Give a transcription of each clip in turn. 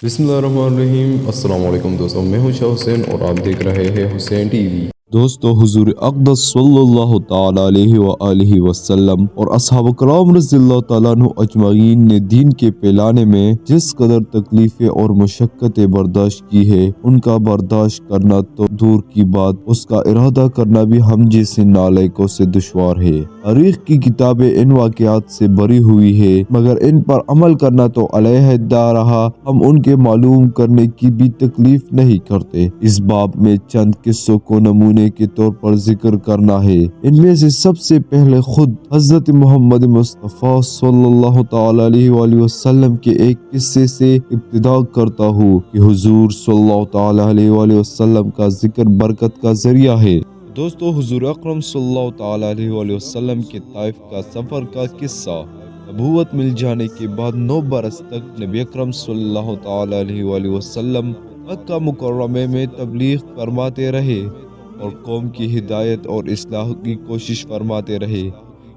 बिस्मिल्लाहिर्रहमानिर्रहीम। अस्सलाम वालेकुम दोस्तों, मैं हूं शाह हुसैन और आप देख रहे हैं हुसैन टीवी। दोस्तों, हुजूर अक़दस सल्लल्लाहु ताला अलैहि व आलिहि वसल्लम और असहाब कराम रज़ियल्लाहु ताला अन्हु अजमईन ने दीन के फैलाने में जिस कदर तकलीफें और मुशक्क़तें बर्दाश्त की है, उनका बर्दाश्त करना तो दूर की बात, उसका इरादा करना भी हम जैसे नालायकों से दुश्वार है। तारीख की किताबें इन वाक़यात से भरी हुई है, मगर इन पर अमल करना तो अलहदा रहा, हम उनके मालूम करने की भी तकलीफ नहीं करते। इस बाब में चंद किस्सों को नमूने के तौर पर जिक्र करना है। इनमें से सबसे पहले खुद हजरत मोहम्मद मुस्तफ़ा सल्लल्लाहु ताला अलैहि वसल्लम के एक किस्से से इब्तिदा करता हूँ कि हुजूर सल्लल्लाहु ताला अलैहि वसल्लम का जिक्र बरकत का जरिया है। दोस्तों, हुजूर अकरम सल्लल्लाहु ताला अलैहि वसल्लम के ताइफ का सफर का किस्सा। नबूवत मिल जाने के बाद 9 बरस तक नबी अकरम सल्लल्लाहु ताला अलैहि वसल्लम मक्का मुकर्रमा में तबलीग फरमाते रहे और कौम की हिदायत और इस्लाह की कोशिश फरमाते रहे।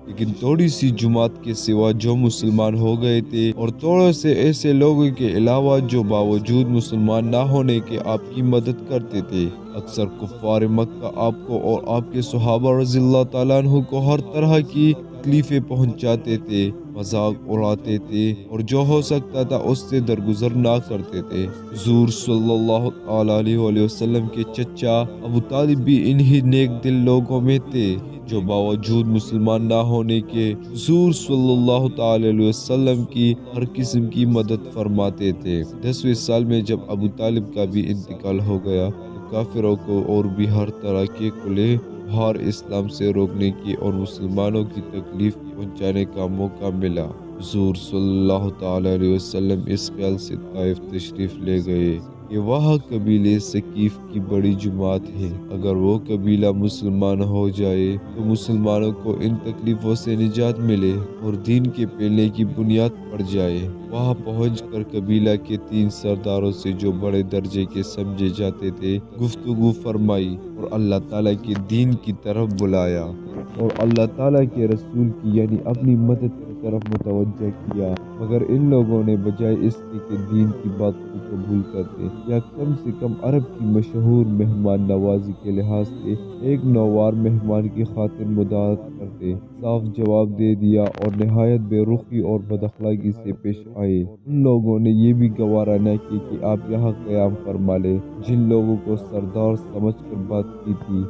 लेकिन थोड़ी सी जुमात के सिवा जो मुसलमान हो गए थे और थोड़े से ऐसे लोगों के अलावा जो बावजूद मुसलमान ना होने के आपकी मदद करते थे। अक्सर कुफ्फार मक्का आपको और आपके सहाबा रज़ियल्लाहु ताला अन्हु को हर तरह की तकलीफें पहुंचाते थे, मजाक उड़ाते थे और जो हो सकता था उससे दरगुजर ना करते थे। हुजूर सल्लल्लाहु अलैहि वसल्लम के चचा अबू तालिब भी इन्हीं नेक दिल लोगों में थे जो बावजूद मुसलमान ना होने के हुजूर सल्लल्लाहु अलैहि वसल्लम की हर किस्म की मदद फरमाते थे। 10वें साल में जब अबू तालिब का भी इंतकाल हो गया तो काफिरों को और भी हर तरह के खुले भार इस्लाम से रोकने की और मुसलमानों की तकलीफ पहुंचाने का मौका मिला। हुजूर सल्लल्लाहु ताला अलैहि वसल्लम इस ख्याल से ताइफ तशरीफ ले गए कि वहाँ कबीले सकीफ की बड़ी जुमात है। अगर वो कबीला मुसलमान हो जाए तो मुसलमानों को इन तकलीफों से निजात मिले और दीन के फैलने की बुनियाद पड़ जाए। वहाँ पहुंचकर कबीला के 3 सरदारों से जो बड़े दर्जे के समझे जाते थे गुफ्तगू फरमाई और अल्लाह ताला के दीन की तरफ बुलाया और अल्लाह ताला के रसूल की यानी अपनी मदद की तरफ मुतवज्जह किया। मगर इन लोगों ने बजाय इसके कि दीन की बात को कबूल करते या कम से कम अरब की मशहूर मेहमान नवाजी के लिहाज से एक नौवार मेहमान की खातिर मुदाहत करते, साफ जवाब दे दिया और नहायत बेरुखी और बदअखलाकी से पेश आए। उन लोगों ने ये भी गवारा न की कि आप यहाँ क़याम फरमा ले। जिन लोगों को सरदार समझकर बात की थी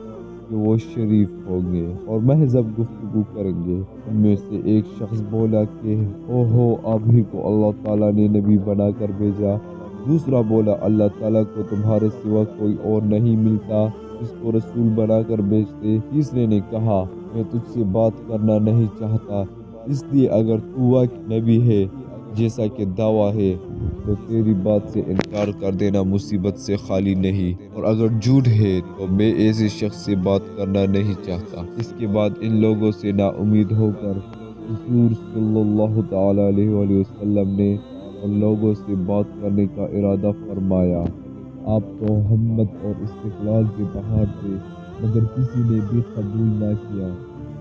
कि वो शरीफ होंगे और महजब गुफ्तगू करेंगे, उनमें से एक शख्स बोला कि ओहो, आप ही को अल्लाह ताला ने नबी बनाकर भेजा। दूसरा बोला, अल्लाह ताला को तुम्हारे सिवा कोई और नहीं मिलता जिसको रसूल बनाकर भेजते। तीसरे ने कहा, मैं तुझसे बात करना नहीं चाहता, इसलिए अगर तू वाकई नबी है जैसा कि दावा है तो तेरी बात से इनकार कर देना मुसीबत से खाली नहीं, और अगर झूठ है तो मैं ऐसे शख्स से बात करना नहीं चाहता। इसके बाद इन लोगों से नाउम्मीद होकर हुजूर सल्लल्लाहु ताला अलैहि वसल्लम ने उन लोगों से बात करने का इरादा फरमाया। आप तो हिम्मत और इस्तिक़लाल के पहाड़ थे, मगर किसी ने भी कबूल ना किया,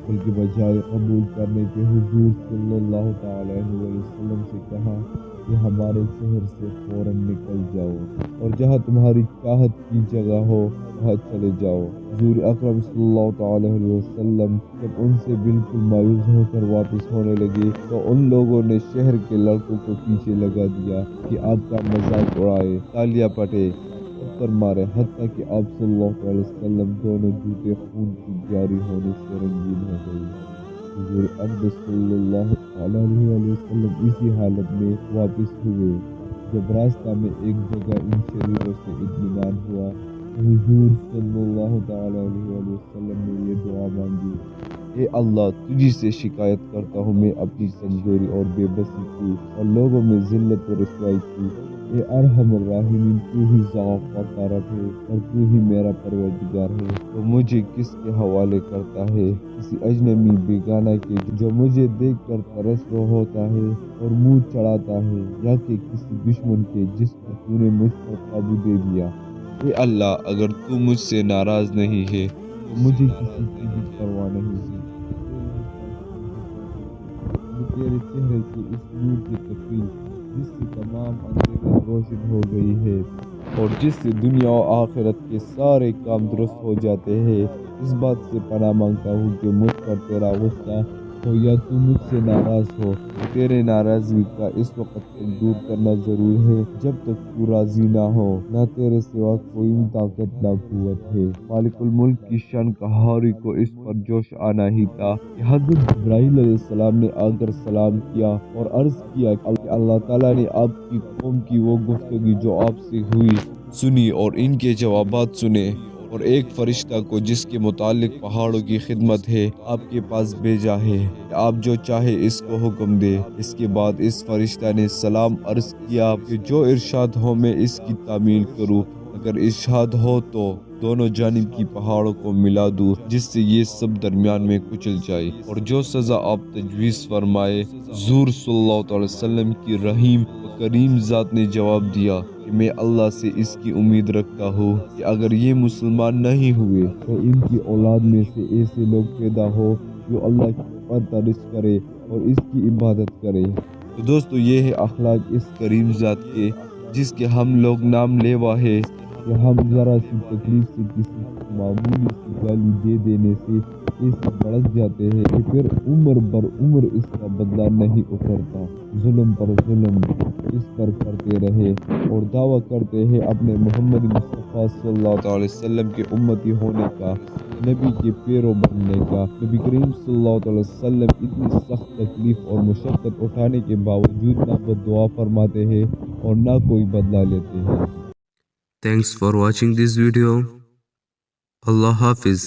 बल्कि बजाय कबूल करने के हुजूर सल्लल्लाहु ताला अलैहि वसल्लम से कहा कि हमारे शहर से फौरन निकल जाओ और जहाँ तुम्हारी चाहत की जगह हो वहाँ चले जाओ। हुजूर अकरम सल्लल्लाहु ताला अलैहि वसल्लम जब उनसे बिल्कुल मायूस होकर वापस होने लगे तो उन लोगों ने शहर के लड़कों को पीछे लगा दिया कि आपका मजाक उड़ाए, तालियां पटे, पत्थर मारे, हत्ता कि आप सल्लल्लाहु अलैहि वसल्लम दोनों जूते खून की जारी होने से रंगीन हो गए। हुजूर अक़दस सल्लल्लाहु अलैहि वसल्लम इसी हालत में वापस हुए। जब रास्ता में एक जगह इन शरीरों से इत्मीनान हुआ तो हुजूर सल्लल्लाहु अलैहि वसल्लम ने ये दुआ मांगी, ए अल्लाह, तुझी से शिकायत करता हूँ मैं अपनी कमजोरी और बेबसी की और लोगों में जिल्लत और रसवाई की। ए अरहमुर राहिमीन, तू ही ज़ाफ़ का रब है और तू ही मेरा परवरदिगार है, तो मुझे किसके हवाले करता है? किसी अजनबी बेगाना के जो मुझे देख कर तरस होता है और मुंह चढ़ाता है, या कि किसी दुश्मन के जिस पर तूने मुझ पर काबू दे दिया। ए अल्लाह, अगर तू मुझसे नाराज नहीं है तो मुझे किसी की भी परवाह नहीं है। तेरे चेहरे के इस नूर की तकलीफ جس سے تمام اندھیرے روشن ہو گئی ہے اور جس سے دنیا و آخرت کے سارے کام درست ہو جاتے ہیں۔ اس بات سے پناہ مانگتا ہوں کہ مجھ پر تیرا غصہ ہو یا تو مجھ سے ناراض ہو۔ تیرے ناراضگی کا اس وقت تک دور کرنا ضرور ہے جب تک تو راضی نہ ہو۔ نہ تیرے سوا کوئی طاقت نہ قوت ہے۔ مالک الملک کی شان قہاری کو اس پر جوش آنا ہی تھا کہ حضرت جبرائیل علیہ السلام نے آ کر سلام کیا اور عرض کیا کہ اللہ تعالیٰ نے آپ کی قوم کی وہ گفتگو جو آپ سے ہوئی سنی اور ان کے جوابات سنے، اور ایک فرشتہ کو جس کے متعلق پہاڑوں کی خدمت ہے آپ کے پاس بھیجا ہے کہ آپ جو چاہے اس کو حکم دے۔ اس کے بعد اس فرشتہ نے سلام عرض کیا کہ جو ارشاد ہو میں اس کی تعمیل کروں، اگر ارشاد ہو تو دونوں جانب کی پہاڑوں کو ملا دوں جس سے یہ سب درمیان میں کچل جائے، اور جو سزا آپ تجویز فرمائے۔ حضور صلی اللہ علیہ وسلم کی رحیم و کریم ذات نے جواب دیا کہ میں اللہ سے اس کی امید رکھتا ہوں کہ اگر یہ مسلمان نہیں ہوئے تو ان کی اولاد میں سے ایسے لوگ پیدا ہو جو اللہ کی پرستش کرے اور اس کی عبادت کرے۔ تو دوستو، یہ ہے اخلاق اس کریم ذات کے جس کے ہم لوگ نام لیوا ہے کہ ہم ذرا سی تکلیف سے کسی معمولی سی گالی دے دینے سے ایسے بڑک جاتے ہیں کہ پھر عمر بر عمر اس کا بدلہ نہیں اترتا، ظلم پر ظلم اس پر کرتے رہے اور دعویٰ کرتے ہیں اپنے محمد مصطفیٰ صلی اللہ علیہ وسلم کے امتی ہونے کا، نبی کے پیرو بننے کا۔ نبی کریم صلی اللہ علیہ وسلم اتنی سخت تکلیف اور مشقت اٹھانے کے باوجود نہ بددعا فرماتے ہیں اور نہ کوئی بدلہ لیتے ہیں۔ Thanks for watching this video. Allah Hafiz.